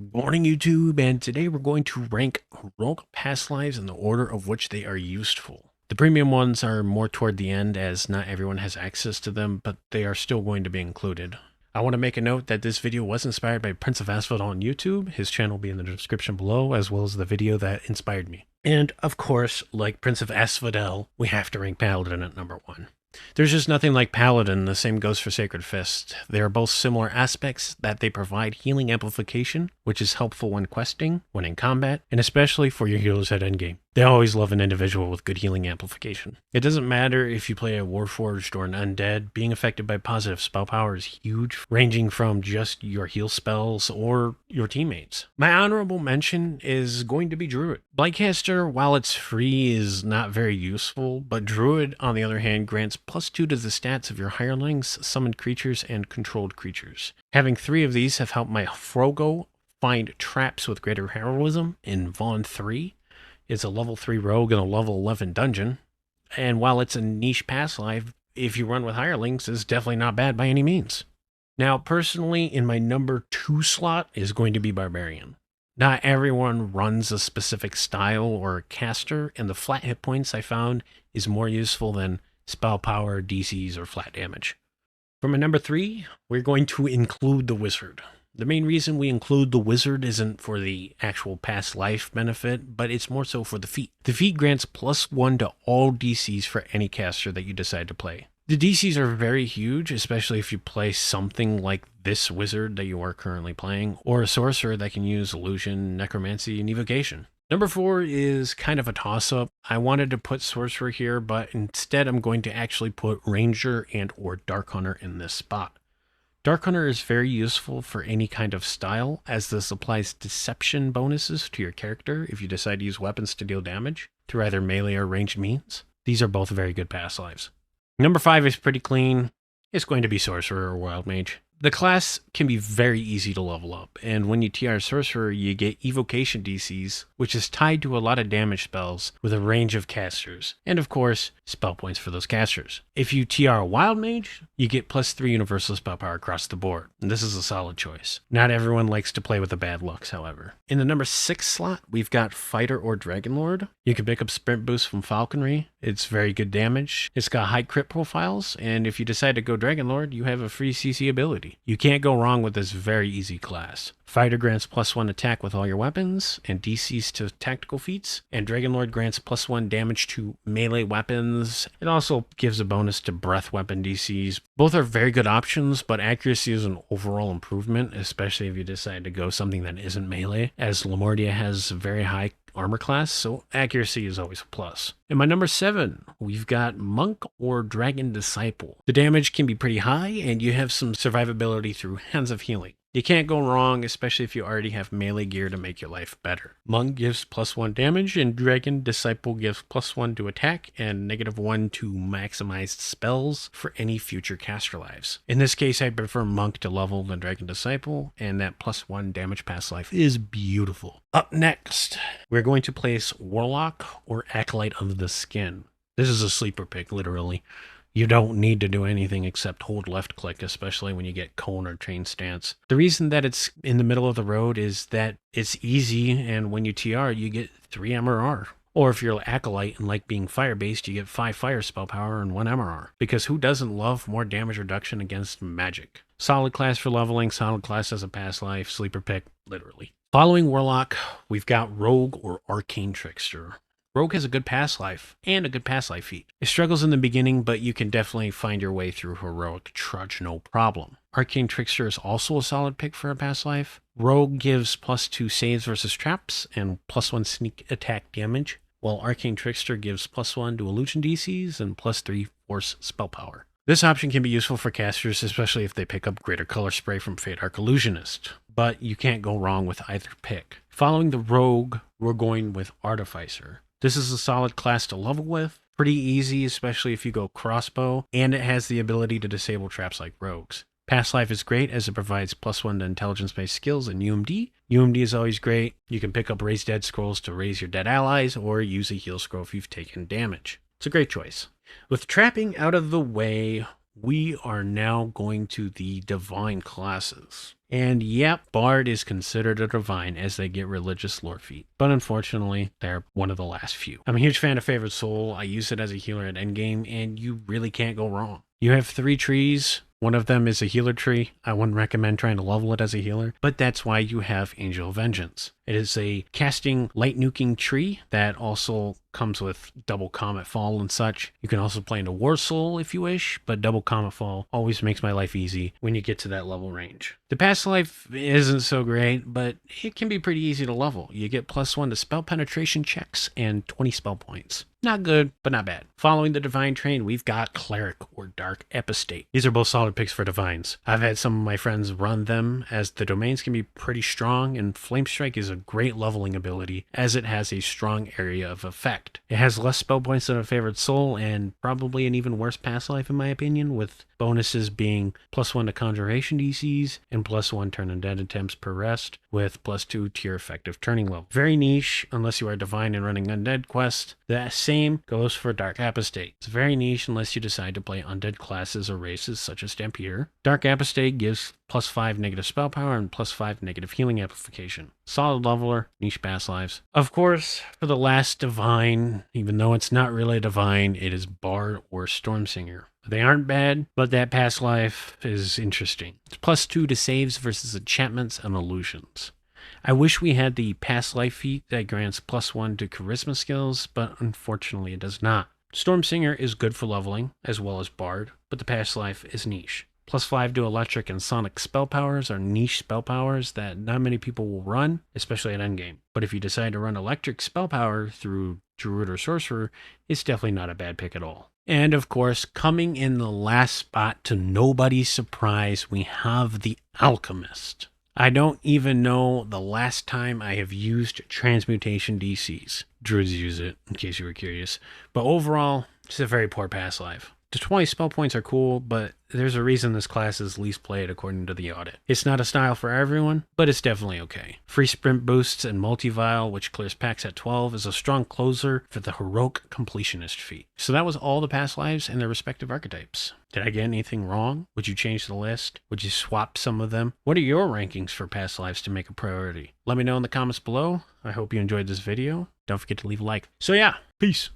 Good morning, YouTube, and today we're going to rank rogue past lives in the order of which they are useful. The premium ones are more toward the end, as not everyone has access to them, but they are still going to be included. I want to make a note that this video was inspired by Prince of Asphodel on YouTube. His channel will be in the description below, as well as the video that inspired me. And of course, like Prince of Asphodel, we have to rank Paladin at number 1. There's just nothing like Paladin, the same goes for Sacred Fist. They are both similar aspects that they provide healing amplification, which is helpful when questing, when in combat, and especially for your healers at endgame. They always love an individual with good healing amplification. It doesn't matter if you play a Warforged or an Undead, being affected by positive spell power is huge, ranging from just your heal spells or your teammates. My honorable mention is going to be Druid. Blightcaster, while it's free, is not very useful, but Druid, on the other hand, grants +2 to the stats of your hirelings, summoned creatures, and controlled creatures. Having 3 of these have helped my Frogo find traps with greater heroism in Vaughn 3. It's a level 3 rogue in a level 11 dungeon, and while it's a niche past life, if you run with hirelings, it's definitely not bad by any means. Now, personally, in my number 2 slot is going to be Barbarian. Not everyone runs a specific style or a caster, and the flat hit points I found is more useful than spell power, DCs, or flat damage. For my number 3, we're going to include the Wizard. The main reason we include the Wizard isn't for the actual past life benefit, but it's more so for the feat. The feat grants +1 to all DCs for any caster that you decide to play. The DCs are very huge, especially if you play something like this Wizard that you are currently playing, or a Sorcerer that can use Illusion, Necromancy, and Evocation. Number 4 is kind of a toss-up. I wanted to put Sorcerer here, but instead I'm going to actually put Ranger and or Dark Hunter in this spot. Dark Hunter is very useful for any kind of style, as this applies deception bonuses to your character if you decide to use weapons to deal damage through either melee or ranged means. These are both very good past lives. Number 5 is pretty clean. It's going to be Sorcerer or Wild Mage. The class can be very easy to level up, and when you TR Sorcerer, you get Evocation DCs, which is tied to a lot of damage spells with a range of casters, and of course, spell points for those casters. If you TR Wild Mage, you get +3 universal spell power across the board, and this is a solid choice. Not everyone likes to play with the bad lucks, however. In the number 6 slot, we've got Fighter or Dragonlord. You can pick up Sprint Boost from Falconry. It's very good damage. It's got high crit profiles, and if you decide to go Dragonlord, you have a free CC ability. You can't go wrong with this very easy class. Fighter grants +1 attack with all your weapons and DCs to tactical feats, and Dragonlord grants +1 damage to melee weapons. It also gives a bonus to breath weapon DCs. Both are very good options, but accuracy is an overall improvement, especially if you decide to go something that isn't melee, as Lamordia has very high armor class, so accuracy is always a plus. In my number 7, we've got Monk or Dragon Disciple. The damage can be pretty high, and you have some survivability through Hands of Healing. You can't go wrong, especially if you already have melee gear to make your life better. Monk gives +1 damage, and Dragon Disciple gives +1 to attack and -1 to maximized spells for any future caster lives. In this case, I prefer Monk to level than Dragon Disciple, and that +1 damage past life is beautiful. Up next, we're going to place Warlock or Acolyte of the Skin. This is a sleeper pick, literally. You don't need to do anything except hold left click, especially when you get cone or chain stance. The reason that it's in the middle of the road is that it's easy, and when you TR, you get 3 MRR. Or if you're Acolyte and like being fire-based, you get 5 fire spell power and 1 MRR. Because who doesn't love more damage reduction against magic? Solid class for leveling, solid class as a past life, sleeper pick, literally. Following Warlock, we've got Rogue or Arcane Trickster. Rogue has a good past life, and a good past life feat. It struggles in the beginning, but you can definitely find your way through Heroic Trudge no problem. Arcane Trickster is also a solid pick for a past life. Rogue gives +2 saves versus traps, and +1 sneak attack damage, while Arcane Trickster gives +1 to illusion DCs, and +3 force spell power. This option can be useful for casters, especially if they pick up Greater Color Spray from Fate Arc Illusionist, but you can't go wrong with either pick. Following the Rogue, we're going with Artificer. This is a solid class to level with, pretty easy, especially if you go crossbow, and it has the ability to disable traps like rogues. Past life is great as it provides +1 to intelligence-based skills and UMD. UMD is always great. You can pick up Raise Dead scrolls to raise your dead allies, or use a heal scroll if you've taken damage. It's a great choice. With trapping out of the way, we are now going to the divine classes. And yep, Bard is considered a divine as they get religious lore feat. But unfortunately, they're one of the last few. I'm a huge fan of Favorite Soul. I use it as a healer at endgame, and you really can't go wrong. You have 3 trees. One of them is a healer tree. I wouldn't recommend trying to level it as a healer, but that's why you have Angel of Vengeance. It is a casting light nuking tree that also comes with double Comet Fall and such. You can also play into War Soul if you wish, but double Comet Fall always makes my life easy when you get to that level range. The past life isn't so great, but it can be pretty easy to level. You get +1 to spell penetration checks and 20 spell points. Not good, but not bad. Following the Divine Train, we've got Cleric or Dark Apostate. These are both solid picks for Divines. I've had some of my friends run them as the domains can be pretty strong, and Flame Strike is a great leveling ability as it has a strong area of effect. It has less spell points than a Favorite Soul and probably an even worse past life in my opinion, with bonuses being +1 to Conjuration DCs and +1 turn undead attempts per rest with +2 to your effective turning level. Very niche unless you are Divine and running undead quest. The same goes for Dark Apostate. It's very niche unless you decide to play undead classes or races such as Stampeder. Dark Apostate gives +5 negative spell power and +5 negative healing amplification. Solid leveler, niche past lives. Of course, for the last Divine, even though it's not really Divine, it is Bard or Stormsinger. They aren't bad, but that past life is interesting. It's +2 to saves versus enchantments and illusions. I wish we had the past life feat that grants +1 to charisma skills, but unfortunately it does not. Stormsinger is good for leveling, as well as Bard, but the past life is niche. +5 to electric and sonic spell powers are niche spell powers that not many people will run, especially at endgame. But if you decide to run electric spell power through Druid or Sorcerer, it's definitely not a bad pick at all. And of course, coming in the last spot to nobody's surprise, we have the Alchemist. I don't even know the last time I have used transmutation DCs. Druids use it, in case you were curious. But overall, it's a very poor past life. The 20 spell points are cool, but there's a reason this class is least played according to the audit. It's not a style for everyone, but it's definitely okay. Free sprint boosts and multi-vial, which clears packs at 12, is a strong closer for the heroic completionist feat. So that was all the past lives and their respective archetypes. Did I get anything wrong? Would you change the list? Would you swap some of them? What are your rankings for past lives to make a priority? Let me know in the comments below. I hope you enjoyed this video. Don't forget to leave a like. So yeah, peace.